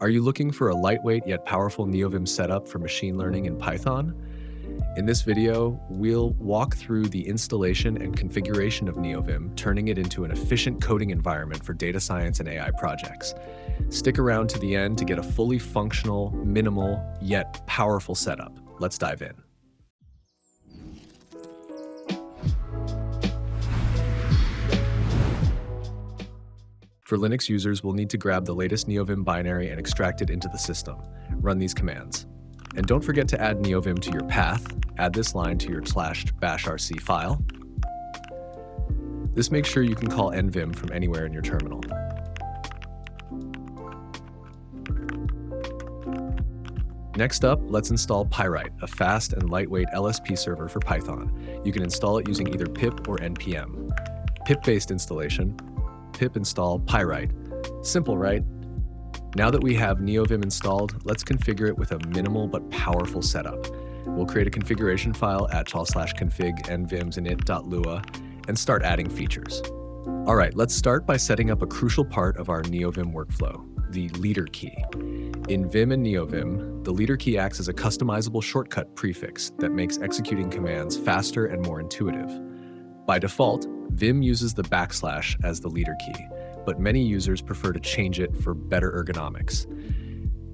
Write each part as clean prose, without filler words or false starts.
Are you looking for a lightweight yet powerful Neovim setup for machine learning in Python? In this video, we'll walk through the installation and configuration of Neovim, turning it into an efficient coding environment for data science and AI projects. Stick around to the end to get a fully functional, minimal, yet powerful setup. Let's dive in. For Linux users, we'll need to grab the latest Neovim binary and extract it into the system. Run these commands. And don't forget to add Neovim to your path. Add this line to your /bashrc file. This makes sure you can call nvim from anywhere in your terminal. Next up, let's install Pyrite, a fast and lightweight LSP server for Python. You can install it using either pip or npm. Pip-based installation, pip install Pyrite. Simple, right? Now that we have Neovim installed, let's configure it with a minimal but powerful setup. We'll create a configuration file at /config nvims init.lua and start adding features. All right, let's start by setting up a crucial part of our Neovim workflow, the leader key. In Vim and Neovim, the leader key acts as a customizable shortcut prefix that makes executing commands faster and more intuitive. By default, Vim uses the / as the leader key, but many users prefer to change it for better ergonomics.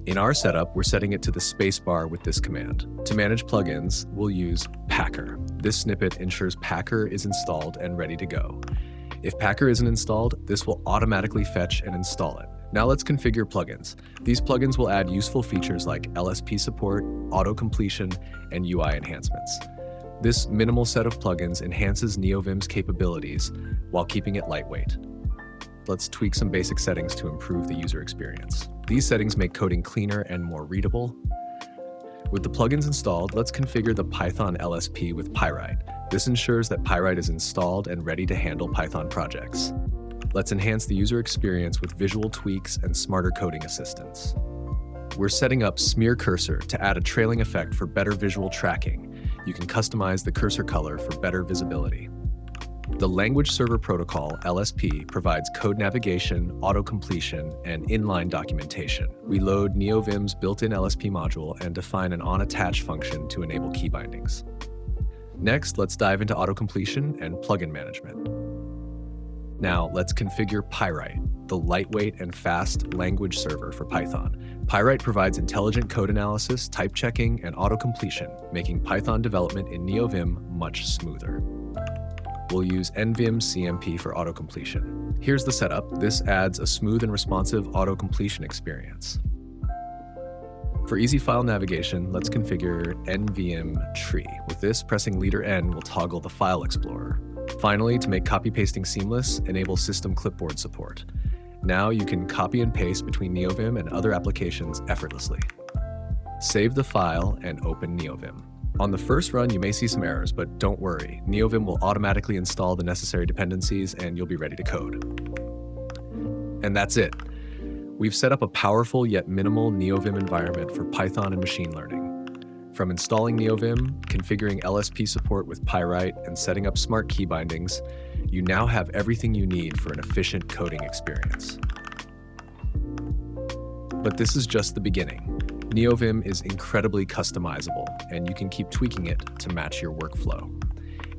In our setup, we're setting it to the spacebar with this command. To manage plugins, we'll use Packer. This snippet ensures Packer is installed and ready to go. If Packer isn't installed, this will automatically fetch and install it. Now let's configure plugins. These plugins will add useful features like LSP support, auto-completion, and UI enhancements. This minimal set of plugins enhances Neovim's capabilities while keeping it lightweight. Let's tweak some basic settings to improve the user experience. These settings make coding cleaner and more readable. With the plugins installed, let's configure the Python LSP with Pyrite. This ensures that Pyrite is installed and ready to handle Python projects. Let's enhance the user experience with visual tweaks and smarter coding assistance. We're setting up Smear Cursor to add a trailing effect for better visual tracking. You can customize the cursor color for better visibility. The Language Server Protocol, LSP, provides code navigation, auto-completion, and inline documentation. We load Neovim's built-in LSP module and define an onAttach function to enable key bindings. Next, let's dive into auto-completion and plugin management. Now, let's configure Pyrite, the lightweight and fast language server for Python. Pyrite provides intelligent code analysis, type checking, and auto-completion, making Python development in Neovim much smoother. We'll use nvim cmp for auto-completion. Here's the setup. This adds a smooth and responsive auto-completion experience. For easy file navigation, let's configure nvim tree. With this, pressing leader N will toggle the file explorer. Finally, to make copy-pasting seamless, enable system clipboard support. Now you can copy and paste between Neovim and other applications effortlessly. Save the file and open Neovim. On the first run, you may see some errors, but don't worry. Neovim will automatically install the necessary dependencies and you'll be ready to code. And that's it. We've set up a powerful yet minimal Neovim environment for Python and machine learning. From installing Neovim, configuring LSP support with Pyrite, and setting up smart key bindings, you now have everything you need for an efficient coding experience. But this is just the beginning. Neovim is incredibly customizable, and you can keep tweaking it to match your workflow.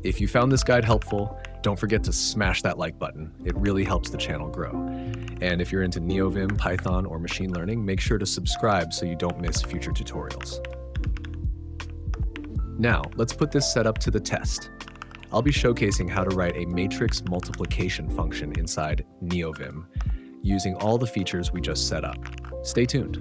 If you found this guide helpful, don't forget to smash that like button. It really helps the channel grow. And if you're into Neovim, Python, or machine learning, make sure to subscribe so you don't miss future tutorials. Now, let's put this setup to the test. I'll be showcasing how to write a matrix multiplication function inside Neovim, using all the features we just set up. Stay tuned.